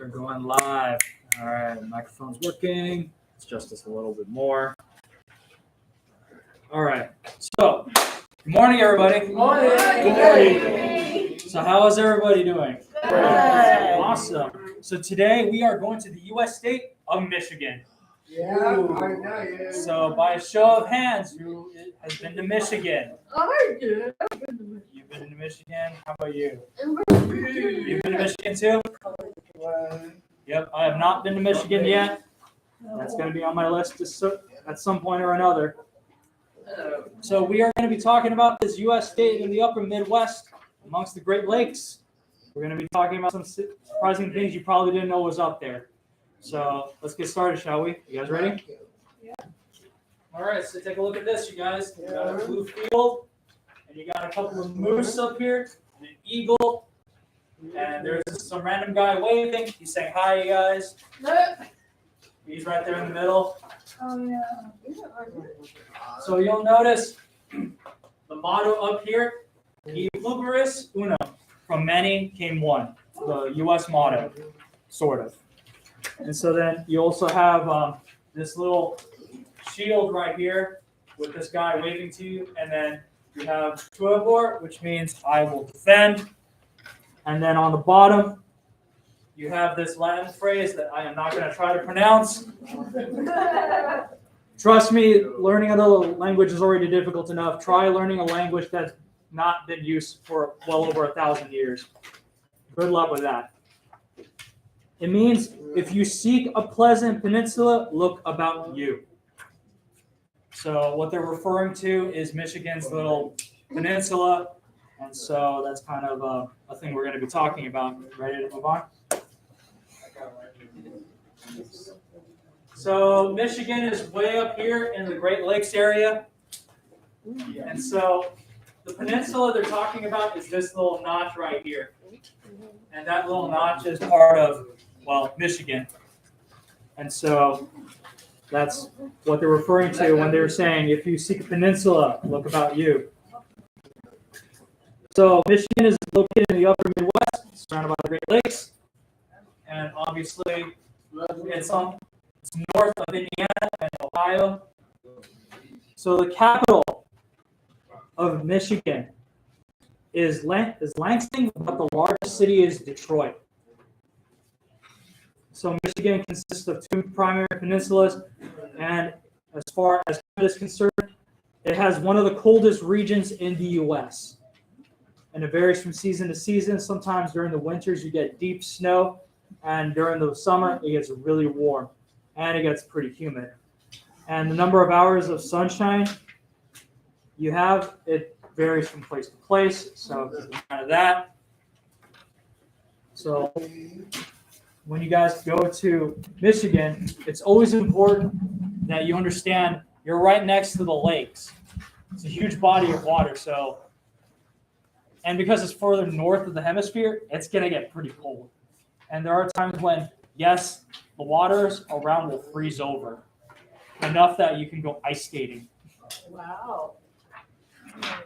We're going live. All right, microphone's working. Let's adjust this a little bit more. All right. So, good morning, everybody. Good morning. Good morning. So, how is everybody doing? Good. Awesome. So today we are going to the U.S. state of Michigan. Yeah. So, by a show of hands, who has been to Michigan? I did. You've been to Michigan. How about you? You've been to Michigan too? Yep. I have not been to Michigan yet. That's going to be on my list at some point or another. So we are going to be talking about this U.S. state in the upper Midwest amongst the Great Lakes. We're going to be talking about some surprising things you probably didn't know was up there. So let's get started, shall we? You guys ready? Yeah. All right, so take a look at this, you guys. You got a blue field, and you got a couple of moose up here, and an eagle, and there's some random guy waving. He's saying hi, you guys. He's right there in the middle. Oh, yeah. So you'll notice the motto up here, E pluribus unum, from many came one, the U.S. motto, sort of. And so then you also have this little shield right here with this guy waving to you, and then you have tuabor, which means I will defend. And then on the bottom, you have this Latin phrase that I am not going to try to pronounce. Trust me, learning another language is already difficult enough. Try learning a language that's not been used for well over 1,000 years. Good luck with that. It means if you seek a pleasant peninsula, look about you. So what they're referring to is Michigan's little peninsula. And so that's kind of a thing we're going to be talking about. Ready to move on? So Michigan is way up here in the Great Lakes area. And so the peninsula they're talking about is this little notch right here. And that little notch is part of, well, Michigan. And so that's what they're referring to when they're saying, if you seek a peninsula, look about you. So Michigan is located in the upper Midwest, surrounded by the Great Lakes. And obviously, it's north of Indiana and Ohio. So the capital of Michigan is Lansing, but the largest city is Detroit. So Michigan consists of two primary peninsulas, and as far as climate is concerned, it has one of the coldest regions in the U.S. And it varies from season to season. Sometimes during the winters you get deep snow, and during the summer it gets really warm, and it gets pretty humid. And the number of hours of sunshine you have, it varies from place to place, so keep in mind of that. So when you guys go to Michigan, it's always important that you understand you're right next to the lakes. It's a huge body of water, and because it's further north of the hemisphere, it's going to get pretty cold. And there are times when, yes, the waters around will freeze over, enough that you can go ice skating. Wow.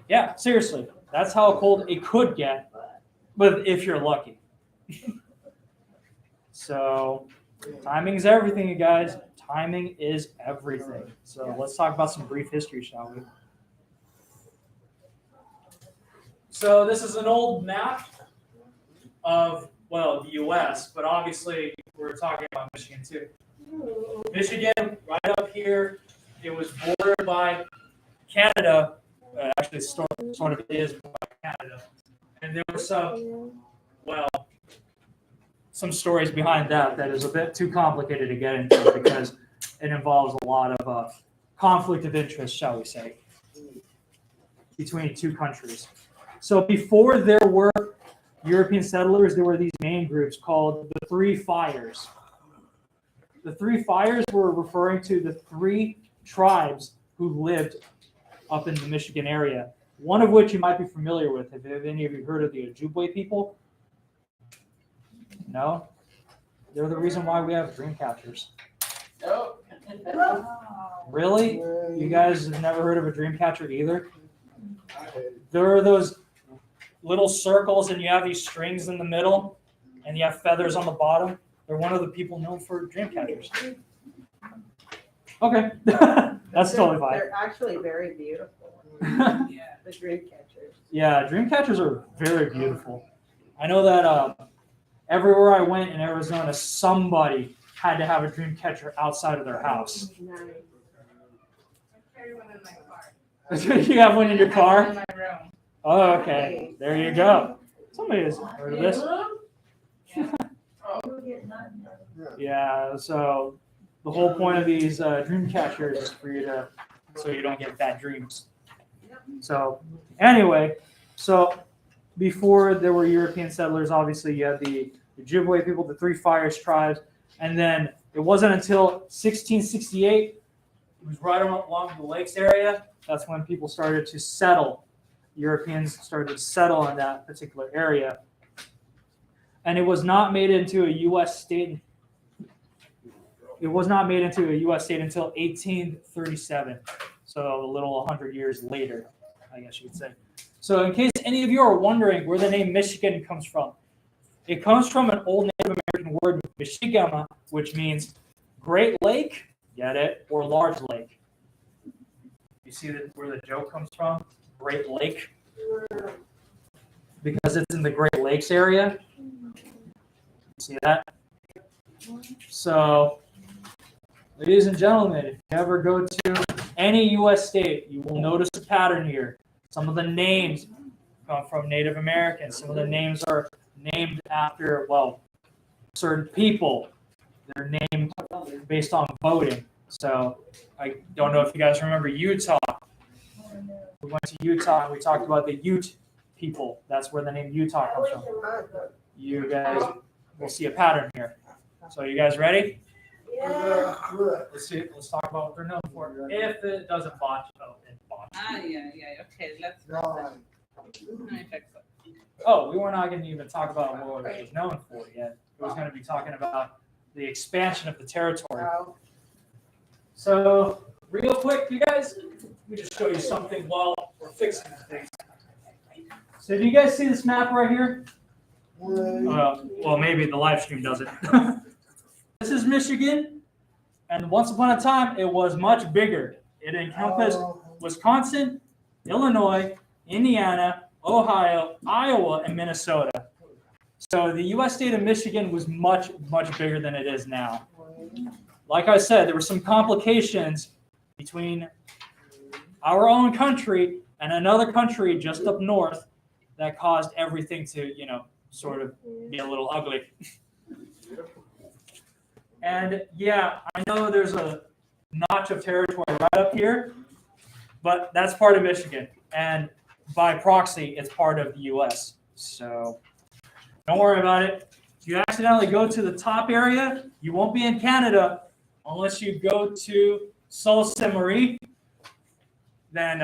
Yeah, seriously. That's how cold it could get, but if you're lucky. So, timing is everything, you guys. Timing is everything. So let's talk about some brief history, shall we? So this is an old map of, well, the U.S., but obviously we're talking about Michigan too. Michigan, right up here, it was bordered by Canada. Actually, sort of is by Canada. And there were some stories behind that is a bit too complicated to get into because it involves a lot of conflict of interest, shall we say, between two countries. So before there were European settlers, there were these main groups called the Three Fires. The Three Fires were referring to the three tribes who lived up in the Michigan area, one of which you might be familiar with. Have any of you heard of the Ojibwe people? No? They're the reason why we have dream catchers. No. Really? You guys have never heard of a dream catcher either? There are those little circles, and you have these strings in the middle, and you have feathers on the bottom. They're one of the people known for dream catchers. Okay, that's totally fine. They're actually very beautiful. Yeah. The dream catchers. Yeah, dream catchers are very beautiful. I know that everywhere I went in Arizona, somebody had to have a dream catcher outside of their house. Nice. I carry one in my car. You have one in your I have car? one in my room. Oh, okay. There you go. Somebody has heard of this. Yeah, so the whole point of these dream catchers is for you to, so you don't get bad dreams. So anyway, so before there were European settlers, obviously you had the Ojibwe people, the Three Fires tribes, and then it wasn't until 1668, it was right along the lakes area, that's when people started to settle. Europeans started to settle in that particular area. And it was not made into a U.S. state. It was not made into a U.S. state until 1837. So a little 100 years later, I guess you could say. So in case any of you are wondering where the name Michigan comes from, it comes from an old Native American word, Michigama, which means Great Lake, get it, or large lake. You see where the joke comes from? Great Lake. Because it's in the Great Lakes area. See that? So, ladies and gentlemen, if you ever go to any U.S. state, you will notice a pattern here. Some of the names come from Native Americans. Some of the names are named after, well, certain people. They're named based on voting. So, I don't know if you guys remember Utah. We went to Utah and we talked about the Ute people. That's where the name Utah comes from. You guys will see a pattern here. So you guys ready? Yeah. Let's see. Let's talk about what they're known for. If it doesn't botch, it botch. Yeah. Okay, let's let me fix it. Oh, we were not going to even talk about what it was known for yet. It was going to be talking about the expansion of the territory. Wow. So, real quick, you guys, let me just show you something while we're fixing things. So, do you guys see this map right here? Well, maybe the live stream does it. This is Michigan, and once upon a time, it was much bigger. It encompassed Wisconsin, Illinois, Indiana, Ohio, Iowa, and Minnesota. So the U.S. state of Michigan was much, much bigger than it is now. Like I said, there were some complications between our own country and another country just up north that caused everything to, sort of be a little ugly. And yeah, I know there's a notch of territory right up here, but that's part of Michigan. And by proxy, it's part of the U.S. So don't worry about it. If you accidentally go to the top area, you won't be in Canada unless you go to Sault Ste. Marie. Then,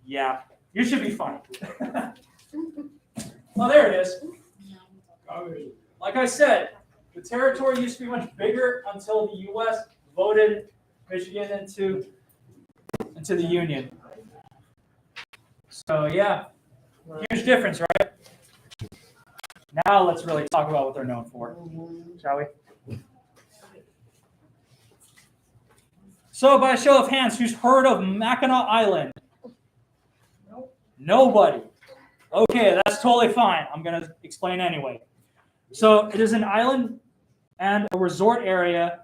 yeah, you should be fine. Well, there it is. Like I said, the territory used to be much bigger until the U.S. voted Michigan into the Union. So, yeah, huge difference, right? Now let's really talk about what they're known for, shall we? So, by a show of hands, who's heard of Mackinac Island? Nobody. Okay, that's totally fine. I'm going to explain anyway. So, it is an island and a resort area,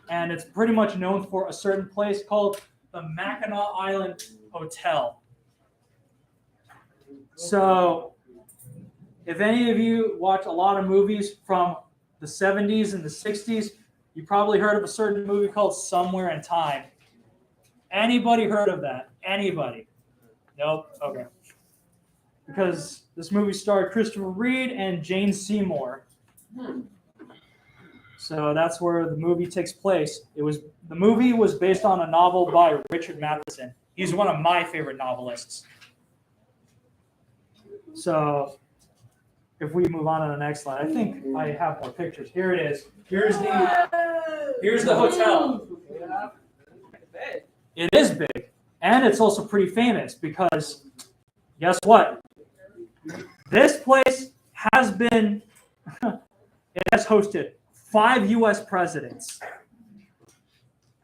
and it's pretty much known for a certain place called the Mackinac Island Hotel. So, if any of you watch a lot of movies from the 70s and the 60s, you probably heard of a certain movie called Somewhere in Time. Anybody heard of that? Anybody? Nope? Okay. Because this movie starred Christopher Reeve and Jane Seymour. So that's where the movie takes place. The movie was based on a novel by Richard Matheson. He's one of my favorite novelists. So if we move on to the next slide, I think I have more pictures. Here it is. Here's the hotel. It is big, and it's also pretty famous because guess what? This place has hosted 5 U.S. presidents.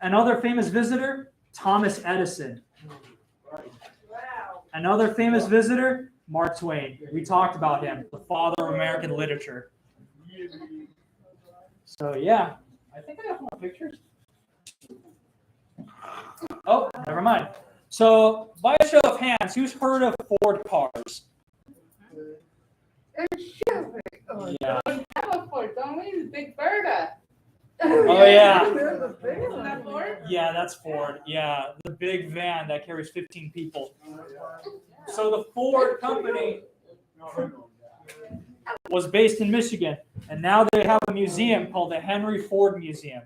Another famous visitor, Thomas Edison. Wow. Another famous visitor, Mark Twain. We talked about him, the father of American literature. So yeah, I think I have more pictures. Oh, never mind. So by a show of hands, who's heard of Ford cars? Yeah. We have a Ford, don't we? Big Berta. Oh yeah. Isn't that Ford? Yeah, that's Ford. Yeah, the big van that carries 15 people. So the Ford company was based in Michigan, and now they have a museum called the Henry Ford Museum.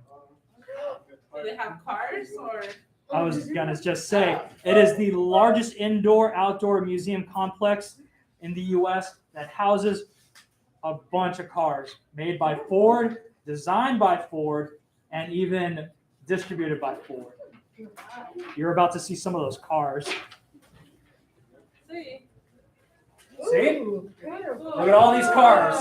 Do they have cars or? I was gonna just say, it is the largest indoor-outdoor museum complex in the U.S. that houses a bunch of cars made by Ford, designed by Ford, and even distributed by Ford. You're about to see some of those cars. See. See? Look at all these cars.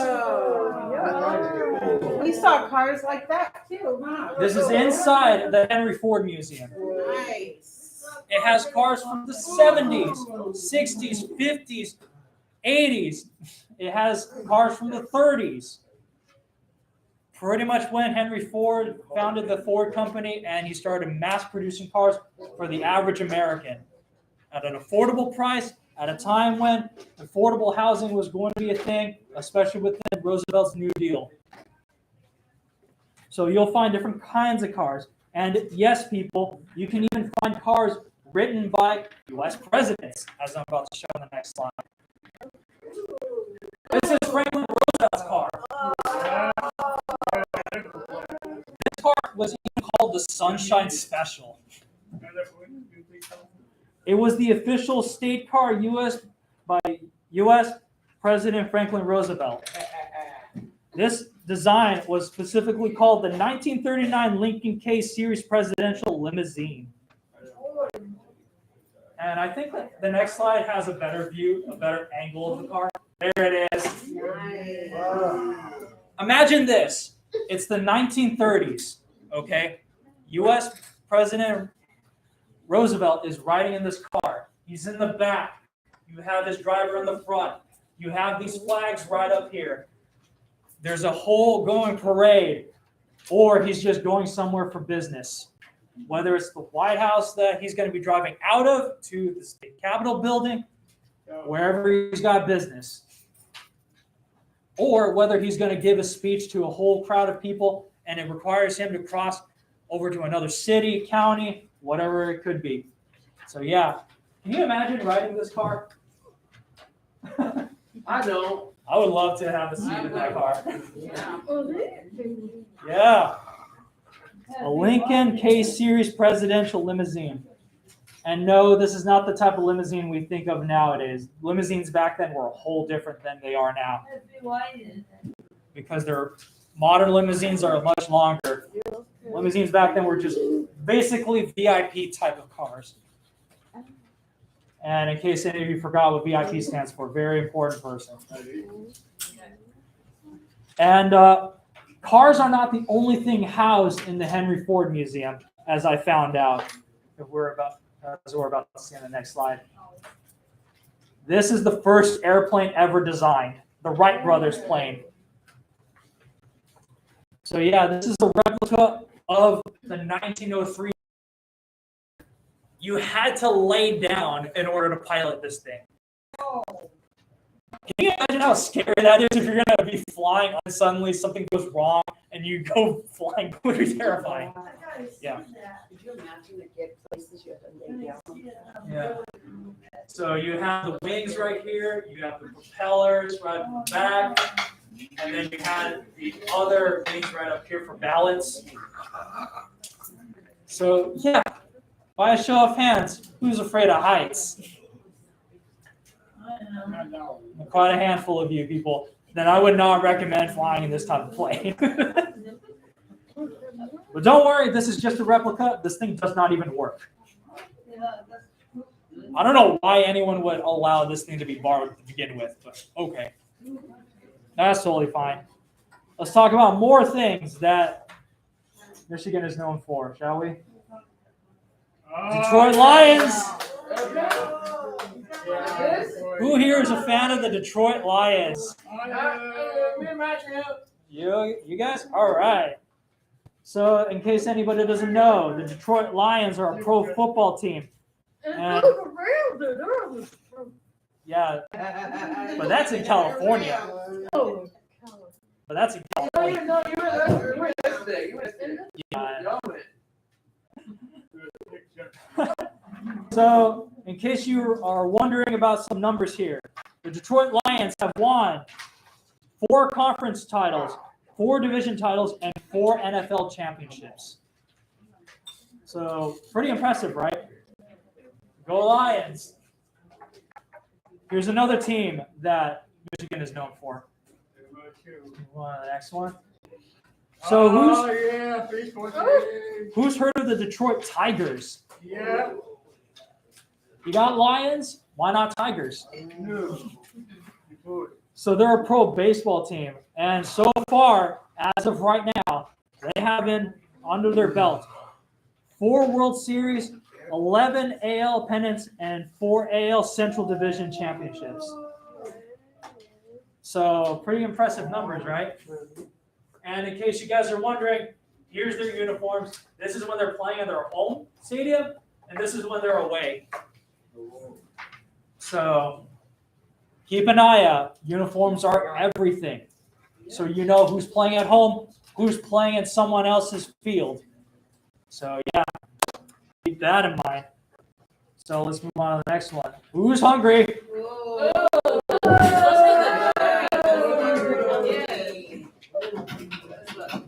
We saw cars like that too, huh? This is inside the Henry Ford Museum. Nice. It has cars from the 70s, 60s, 50s, 80s. It has cars from the 30s. Pretty much when Henry Ford founded the Ford Company and he started mass producing cars for the average American at an affordable price at a time when affordable housing was going to be a thing, especially within Roosevelt's New Deal. So you'll find different kinds of cars. And yes, people, you can even find cars written by U.S. presidents, as I'm about to show in the next slide. This is Franklin Roosevelt's car. This car was even called the Sunshine Special. It was the official state car by U.S. President Franklin Roosevelt. This design was specifically called the 1939 Lincoln K Series Presidential Limousine. And I think that the next slide has a better view, a better angle of the car. There it is. Imagine this. It's the 1930s, okay? U.S. President Roosevelt is riding in this car. He's in the back. You have his driver in the front. You have these flags right up here. There's a whole going parade, or he's just going somewhere for business. Whether it's the White House that he's going to be driving out of to the state Capitol building, wherever he's got business. Or whether he's going to give a speech to a whole crowd of people and it requires him to cross over to another city, county, whatever it could be. So yeah, can you imagine riding this car? I don't. I would love to have a seat in that car. Yeah. Yeah. A Lincoln K Series presidential limousine. And no, this is not the type of limousine we think of nowadays. Limousines back then were a whole different than they are now. Because their modern limousines are much longer. Limousines back then were just basically VIP type of cars. And in case any of you forgot what VIP stands for, very important person. And cars are not the only thing housed in the Henry Ford Museum, as I found out. As we're about to see on the next slide. This is the first airplane ever designed, the Wright brothers plane. So yeah, this is a replica of the 1903. You had to lay down in order to pilot this thing. Can you imagine how scary that is if you're going to be flying and suddenly something goes wrong and you go flying? It would be terrifying. Yeah. Could you imagine to get places you have to lay down? Yeah. So you have the wings right here, you have the propellers right in the back, and then you had the other wings right up here for balance. So yeah, by a show of hands, who's afraid of heights? Quite a handful of you people. Then I would not recommend flying in this type of plane. But don't worry, this is just a replica. This thing does not even work. I don't know why anyone would allow this thing to be borrowed to begin with, but okay. That's totally fine. let's talk about more things that Michigan is known for, shall we? Detroit Lions. Who here is a fan of the Detroit Lions? You guys? All right. So, in case anybody doesn't know, the Detroit Lions are a pro football team. And, yeah, but that's in California. But that's in California. Yeah. So, in case you are wondering about some numbers here, the Detroit Lions have won 4 conference titles, 4 division titles, and 4 NFL championships. So, pretty impressive, right? Go Lions. Here's another team that Michigan is known for. The next one. So who's heard of the Detroit Tigers? Yeah. You got Lions? Why not Tigers? So they're a pro baseball team, and so far, as of right now, they have been under their belt 4 World Series, 11 AL pennants, and 4 AL Central Division championships. So pretty impressive numbers, right? And in case you guys are wondering, here's their uniforms. This is when they're playing in their home stadium, and this is when they're away. So keep an eye out. Uniforms are everything. So you know who's playing at home, who's playing in someone else's field. So yeah, keep that in mind. So let's move on to the next one. Who's hungry?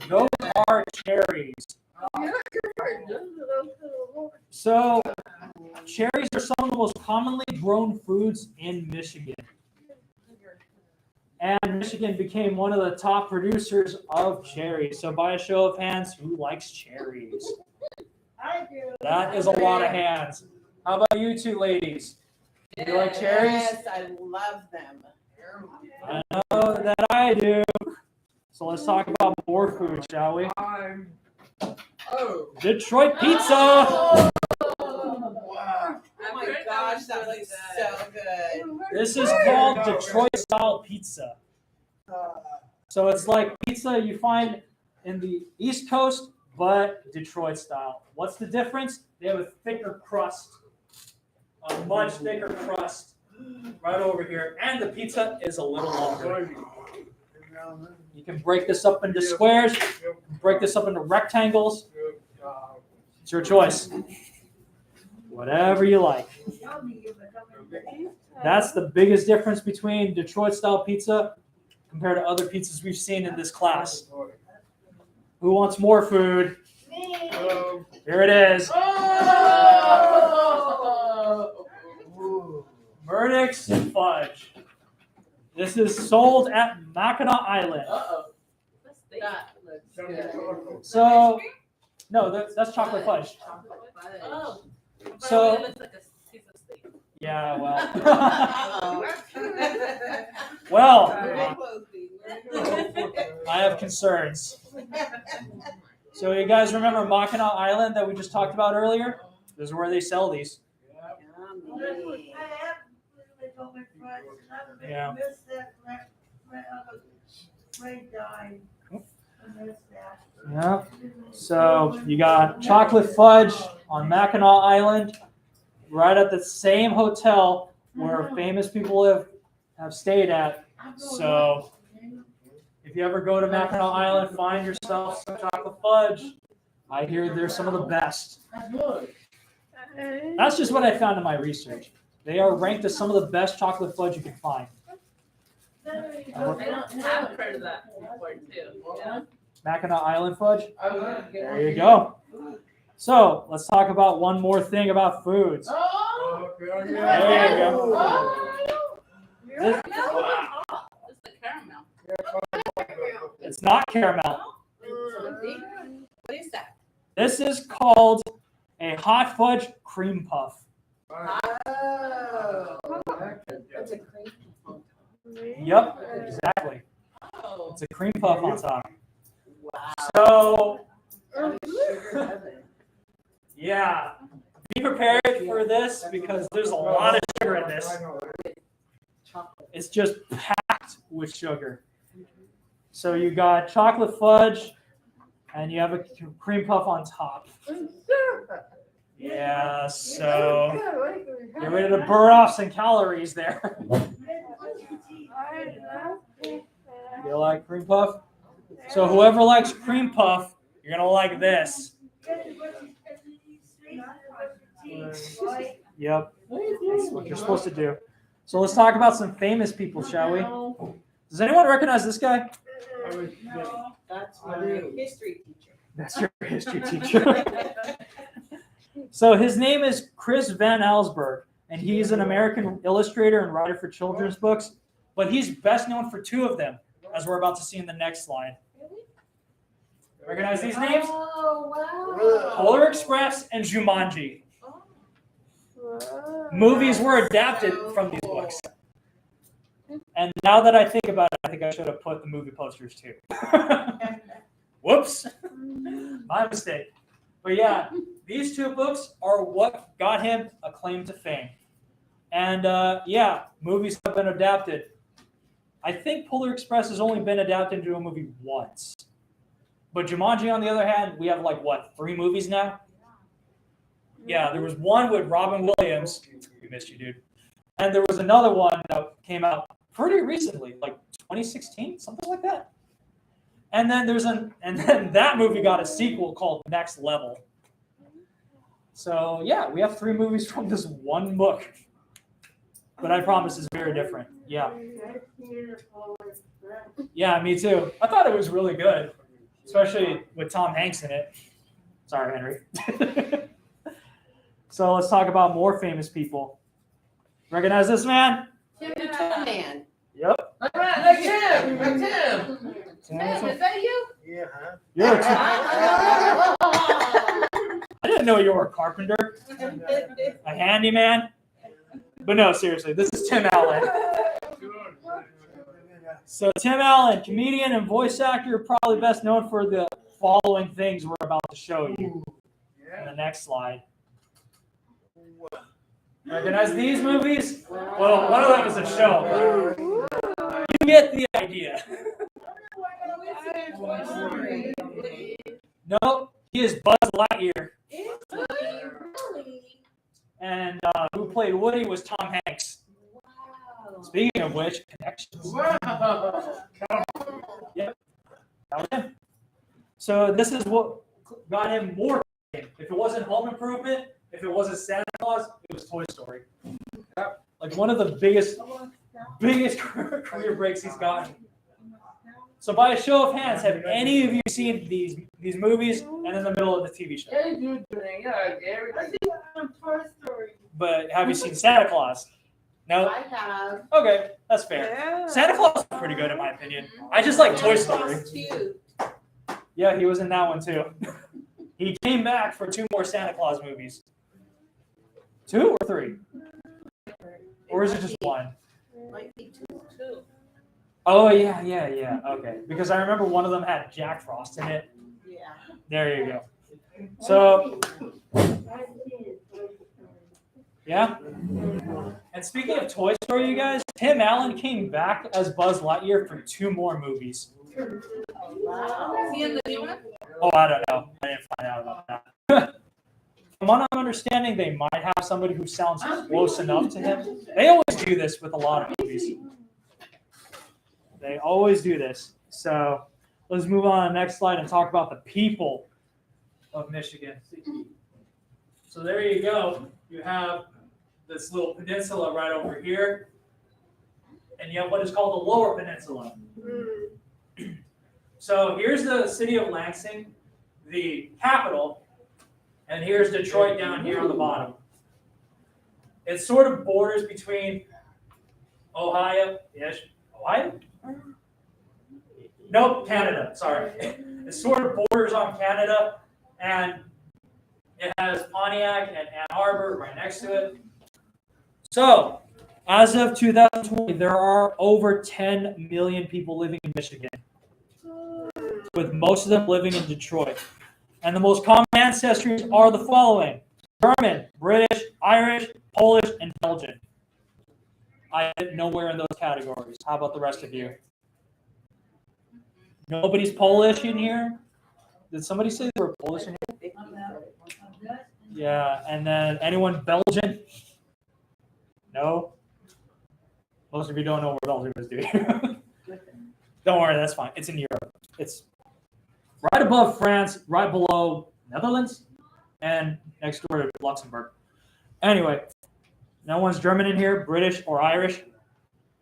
Those are cherries. So cherries are some of the most commonly grown foods in Michigan. And Michigan became one of the top producers of cherries. So by a show of hands, who likes cherries? I do. That is a lot of hands. How about you two ladies? Do you like cherries? Yes, I love them. I know that I do. So let's talk about more food, shall we? Detroit pizza. Oh my gosh, that looks so good. This is called Detroit style pizza. So it's like pizza you find in the East Coast, but Detroit style. What's the difference? They have a thicker crust, a much thicker crust right over here. And the pizza is a little longer. You can break this up into squares, break this up into rectangles. It's your choice. Whatever you like. That's the biggest difference between Detroit style pizza compared to other pizzas we've seen in this class. Who wants more food? Here it is. Verdict's Fudge. This is sold at Mackinac Island. That looks good. So, no, that's chocolate fudge. Oh. So, It looks like a piece of steak. yeah, well. Oh. Well, Very close, Steve. I have concerns. So you guys remember Mackinac Island that we just talked about earlier? This is where they sell these. Yummy. Yeah. Yeah. So you got chocolate fudge on Mackinac Island, right at the same hotel where famous people have stayed at. So if you ever go to Mackinac Island, find yourself some chocolate fudge. I hear they're some of the best. That's just what I found in my research. They are ranked as some of the best chocolate fudge you can find. I don't have heard of that before too. Yeah. Mackinac Island fudge. There you go. So let's talk about one more thing about foods. There you go. This- It's the caramel. it's not caramel. What is that? This is called a hot fudge cream puff. Oh. That's a cream. Yep, exactly. Oh. It's a cream puff on top. Wow. So, Sugar heaven. yeah, be prepared for this because there's a lot of sugar in this. Chocolate. It's just packed with sugar. So you got chocolate fudge, and you have a cream puff on top. Yeah, so get ready to burn off some calories there. You like cream puff? So whoever likes cream puff, you're gonna like this. Yep, that's what you're supposed to do. So let's talk about some famous people, shall we? Does anyone recognize this guy? That's my history teacher. That's your history teacher. So his name is Chris Van Elsberg, and he's an American illustrator and writer for children's books, but he's best known for two of them, as we're about to see in the next slide. Recognize these names? Oh, wow. Polar Express and Jumanji. Movies were adapted from these books. And now that I think about it, I think I should have put the movie posters too. Whoops. My mistake. But yeah, these two books are what got him a claim to fame. And yeah, movies have been adapted. I think Polar Express has only been adapted into a movie once. But Jumanji, on the other hand, we have like, what, 3 movies now? Yeah, there was one with Robin Williams. We missed you, dude. And there was another one that came out pretty recently, like 2016, something like that. And then then that movie got a sequel called Next Level. So yeah, we have 3 movies from this one book. But I promise it's very different. Yeah. Yeah, me too. I thought it was really good, especially with Tom Hanks in it. Sorry, Henry. So let's talk about more famous people. Recognize this man? Tim the Tool Man. Yep. Like him. Tim, is that you? Yeah, huh? You're a I didn't know you were a carpenter, a handyman. But no, seriously, this is Tim Allen. So Tim Allen, comedian and voice actor, probably best known for the following things we're about to show you in the next slide. Recognize these movies? Well, one of them is a show. You get the idea. No, he is Buzz Lightyear. And who played Woody was Tom Hanks. Speaking of which, connections. Yep, that was him. So this is what got him more fame. If it wasn't Home Improvement, if it wasn't Santa Claus, it was Toy Story. Like one of the biggest career breaks he's gotten. So by a show of hands, have any of you seen these movies and in the middle of the TV show? Yeah, you doing? Yeah, everything. But have you seen Santa Claus? No? I have. Okay, that's fair. Santa Claus is pretty good in my opinion. I just like Toy Story. Yeah, he was in that one too. He came back for 2 more Santa Claus movies. 2 or 3? Or is it just 1? Might be 2. Oh, yeah. Okay. Because I remember one of them had Jack Frost in it. Yeah. There you go. So, yeah. And speaking of Toy Story, you guys, Tim Allen came back as Buzz Lightyear for 2 more movies. Wow. Is he in the new one? Oh, I don't know. I didn't find out about that. From what I'm understanding, they might have somebody who sounds close enough to him. They always do this with a lot of movies. They always do this. So let's move on to the next slide and talk about the people of Michigan. So there you go. You have this little peninsula right over here. And you have what is called the Lower Peninsula. So here's the city of Lansing, the capital. And here's Detroit down here on the bottom. It sort of borders between Ohio. Yes, Ohio? Nope, Canada. Sorry. It sort of borders on Canada, and it has Pontiac and Ann Arbor right next to it. So, as of 2020, there are over 10 million people living in Michigan. with most of them living in Detroit. And the most common ancestries are the following: German, British, Irish, Polish, and Belgian. I fit nowhere in those categories. How about the rest of you? Nobody's Polish in here? Did somebody say they were Polish in here? Yeah, and then anyone Belgian? No? Most of you don't know where Belgium is, do you? Don't worry, that's fine. It's in Europe. It's right above France, right below Netherlands, and next door to Luxembourg. Anyway, no one's German in here, British or Irish?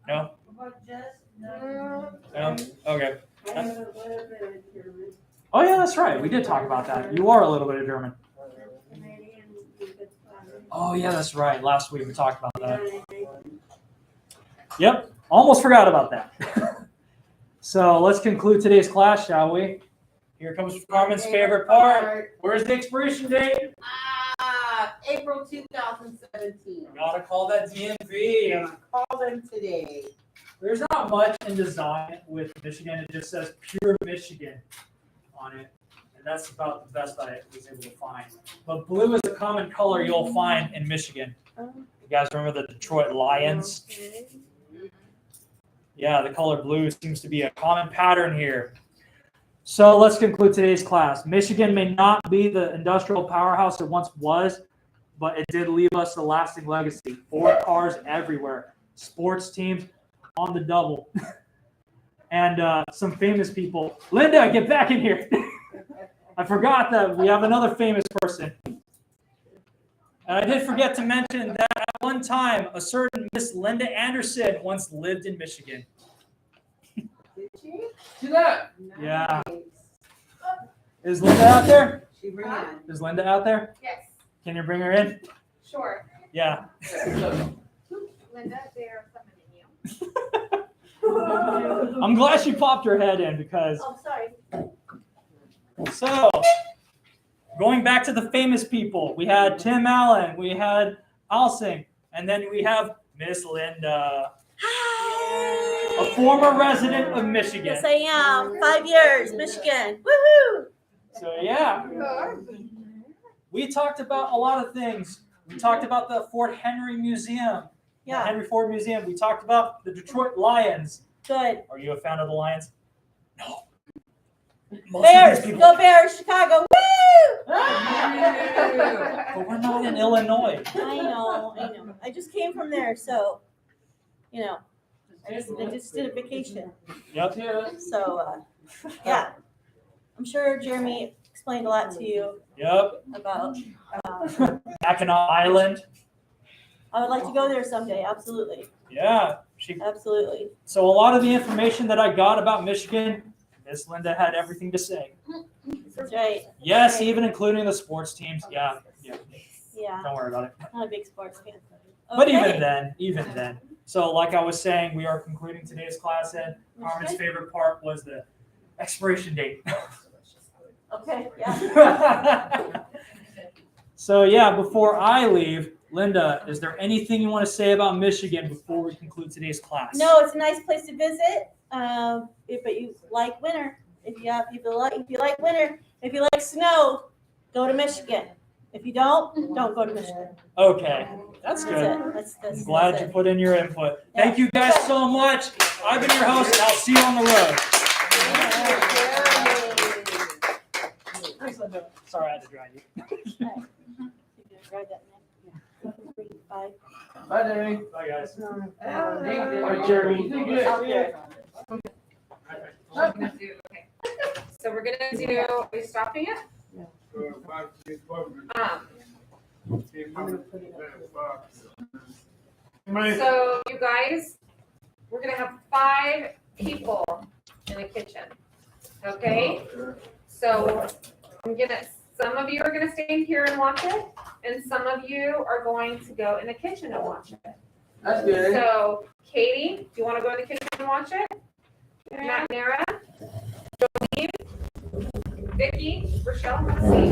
No? No? Okay. Oh yeah, that's right. We did talk about that. You are a little bit of German. Oh yeah, that's right. Last week we talked about that. Yep, almost forgot about that. So let's conclude today's class, shall we? Here comes Carmen's favorite part. Where's the expiration date? April 2017. Gotta call that DMV. Call them today. There's not much in design with Michigan. It just says pure Michigan on it. And that's about the best I was able to find. But blue is a common color you'll find in Michigan. You guys remember the Detroit Lions? Yeah, the color blue seems to be a common pattern here. So let's conclude today's class. Michigan may not be the industrial powerhouse it once was, but it did leave us a lasting legacy. Ford cars everywhere. Sports teams on the double. And some famous people. Linda, get back in here. I forgot that we have another famous person. And I did forget to mention that at one time, a certain Miss Linda Anderson once lived in Michigan. Did she? Do that. Yeah. Is Linda out there? She ran. Is Linda out there? Yes, Can you bring her in? sure. Yeah. Linda, they're summoning you. I'm glad she popped her head in because. Oh, sorry. So, going back to the famous people, we had Tim Allen, we had Alsing, and then we have Miss Linda, a former resident of Michigan. Yes, I am. 5 years, Michigan. Woohoo! So yeah, we talked about a lot of things. We talked about the Fort Henry Museum, the Yeah, Henry Ford Museum. We talked about the Detroit Lions. good. Are you a fan of the Lions? No. Most Bears, of these people, go Bears, Chicago. Woo! but we're not in Illinois. I know. I just came from there, so, you know, I just did a vacation. Yep. So, yeah. I'm sure Jeremy explained a lot to you Yep. about, Mackinac Island. I would like to go there someday. Absolutely. Yeah. Absolutely. So a lot of the information that I got about Michigan, Miss Linda had everything to say. That's right. Yes, Right. even including the sports teams. Yeah. Yeah. Don't worry about it. Not a big sports fan. But Okay. even then. So like I was saying, we are concluding today's class, and Carmen's favorite part was the expiration date. Okay, yeah. So yeah, before I leave, Linda, is there anything you want to say about Michigan before we conclude today's class? No, it's a nice place to visit. But you like winter. If you like winter, if you like snow, go to Michigan. If you don't go to Michigan. Okay, that's That's good. it. That's I'm glad that's you it. put in your input. Thank you guys so much. I've been your host, and I'll see you on the road. Thanks, Linda. Sorry I had to drag you. Grab that, man. 3, 5. Bye, Jeremy. Bye, guys. Bye, Jeremy. Out there. Okay. So we're gonna do, are we stopping it? So you guys, we're gonna have 5 people in the kitchen. Okay? So some of you are gonna stay in here and watch it, and some of you are going to go in the kitchen and watch it. That's good. So Katie, do you wanna go in the kitchen and watch it? Matt, Nara, Jolene, Vicky, Rochelle, let's see.